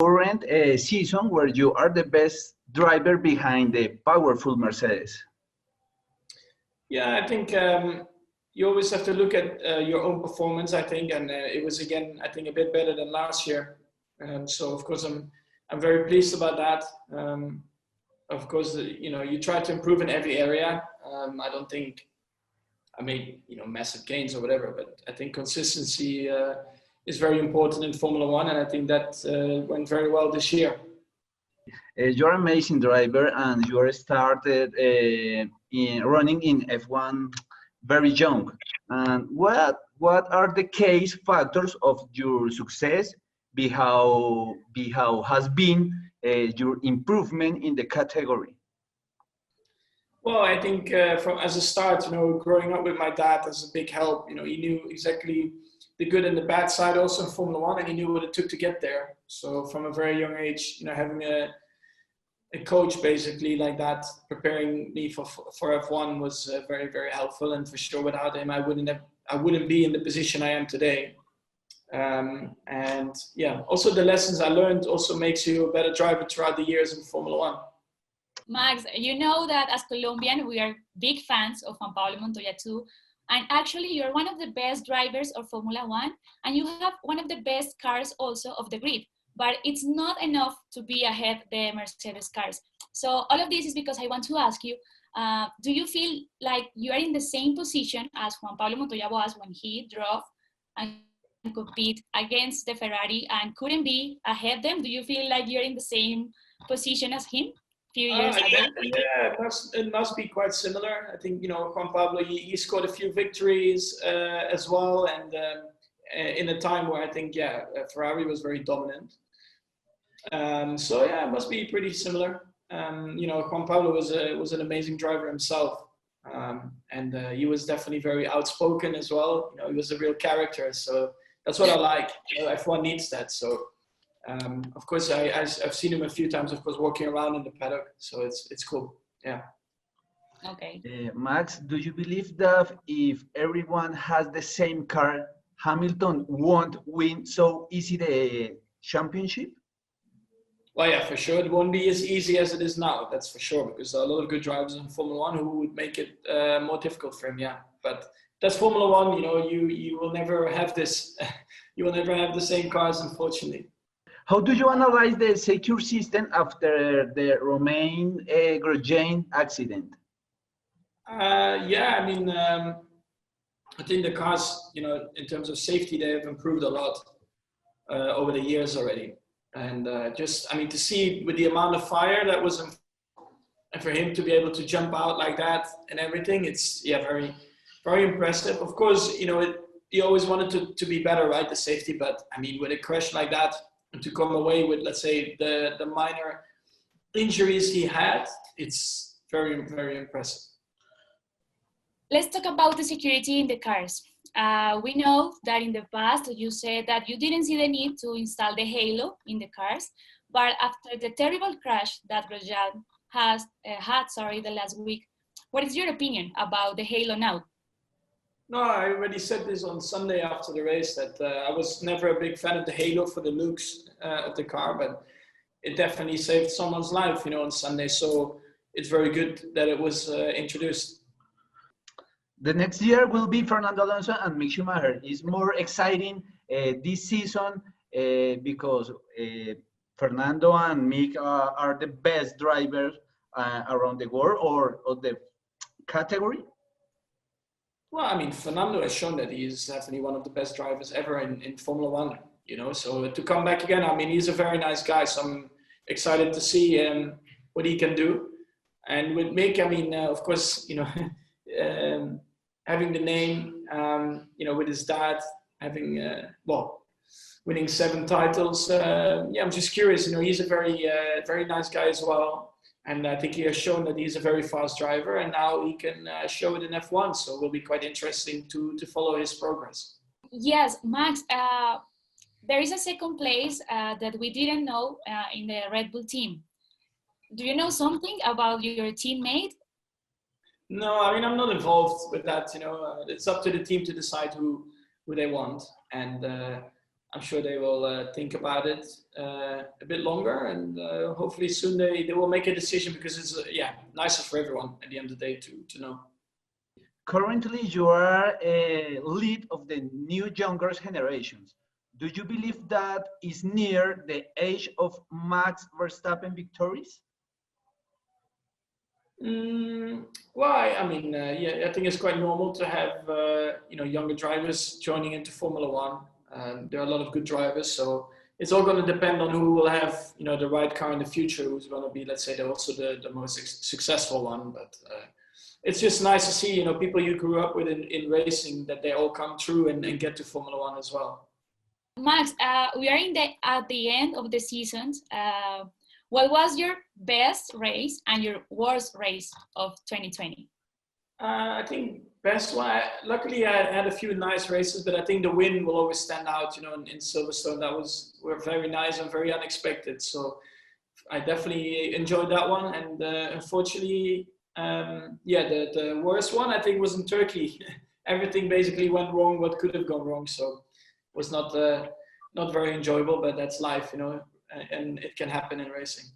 current season where you are the best driver behind the powerful Mercedes? Yeah, I think you always have to look at your own performance, I think, and it was again, I think, a bit better than last year. So of course, I'm very pleased about that. Of course, you try to improve in every area. I don't think I made massive gains or whatever, but I think consistency is very important in Formula One, and I think that went very well this year. You're an amazing driver, and you are started in running in F1 very young. And what are the case factors of your success? How has been your improvement in the category? Well, I think from as a start, growing up with my dad was a big help. He knew exactly the good and the bad side also in Formula One, and he knew what it took to get there. So from a very young age, having a coach basically like that preparing me for F1 was very, very helpful. And for sure, without him, I wouldn't be in the position I am today. And yeah, also the lessons I learned also makes you a better driver throughout the years in Formula One. Max, you know that as Colombian, we are big fans of Juan Pablo Montoya too. And actually, you're one of the best drivers of Formula One, and you have one of the best cars also of the grid. But it's not enough to be ahead the Mercedes cars. So all of this is because I want to ask you, do you feel like you are in the same position as Juan Pablo Montoya was when he drove and compete against the Ferrari and couldn't be ahead them? Do you feel like you're in the same position as him? Few years ago? Yeah, it must be quite similar. I think Juan Pablo he scored a few victories as well, and in a time where I think Ferrari was very dominant. So yeah, it must be pretty similar. Juan Pablo was an amazing driver himself, and he was definitely very outspoken as well. He was a real character, so that's what I like. F1 needs that. So. Of course, I've seen him a few times, of course, walking around in the paddock. So it's cool. Yeah. Okay. Max, do you believe that if everyone has the same car, Hamilton won't win so easy the championship? Well, yeah, for sure. It won't be as easy as it is now. That's for sure, because there are a lot of good drivers in Formula One who would make it more difficult for him. Yeah, but that's Formula One. You will never have this. You will never have the same cars, unfortunately. How do you analyze the secure system after the Romain Grosjean accident? Yeah, I mean, I think the cars, in terms of safety, they have improved a lot over the years already. And to see with the amount of fire that was, and for him to be able to jump out like that and everything, it's very, very impressive. Of course, you always wanted to be better, right? The safety, but I mean, with a crash like that, and to come away with, let's say, the minor injuries he had, it's very, very impressive. Let's talk about the security in the cars. We know that in the past you said that you didn't see the need to install the halo in the cars, but after the terrible crash that Grosjean had the last week, what is your opinion about the halo now? No, I already said this on Sunday after the race that I was never a big fan of the halo for the looks of the car, but it definitely saved someone's life, on Sunday. So it's very good that it was introduced. The next year will be Fernando Alonso and Mick Schumacher. It's more exciting this season because Fernando and Mick are the best drivers around the world or the category. Well, I mean, Fernando has shown that he is definitely one of the best drivers ever in Formula One, so to come back again, I mean, he's a very nice guy, so I'm excited to see what he can do. And with Mick, I mean, of course, having the name, with his dad, having, winning 7 titles, I'm just curious, he's a very, very nice guy as well. And I think he has shown that he's a very fast driver, and now he can show it in F1. So it will be quite interesting to follow his progress. Yes, Max, there is a second place that we didn't know in the Red Bull team. Do you know something about your teammate? No, I mean, I'm not involved with that. It's up to the team to decide who they want. And I'm sure they will think about it a bit longer, and hopefully soon they will make a decision, because it's nicer for everyone at the end of the day to know. Currently, you are a lead of the new younger generations. Do you believe that is near the age of Max Verstappen victories? Well, I mean, I think it's quite normal to have younger drivers joining into Formula One. There are a lot of good drivers, so it's all going to depend on who will have the right car in the future, who's going to be, let's say, also the most successful one. But it's just nice to see people you grew up with in racing, that they all come through and get to Formula One as well. Max, we are at the end of the season. What was your best race and your worst race of 2020? I think best one. Luckily, I had a few nice races, but I think the win will always stand out. In Silverstone, were very nice and very unexpected. So I definitely enjoyed that one. And unfortunately, the worst one I think was in Turkey. Everything basically went wrong. What could have gone wrong? So it was not very enjoyable. But that's life, and it can happen in racing.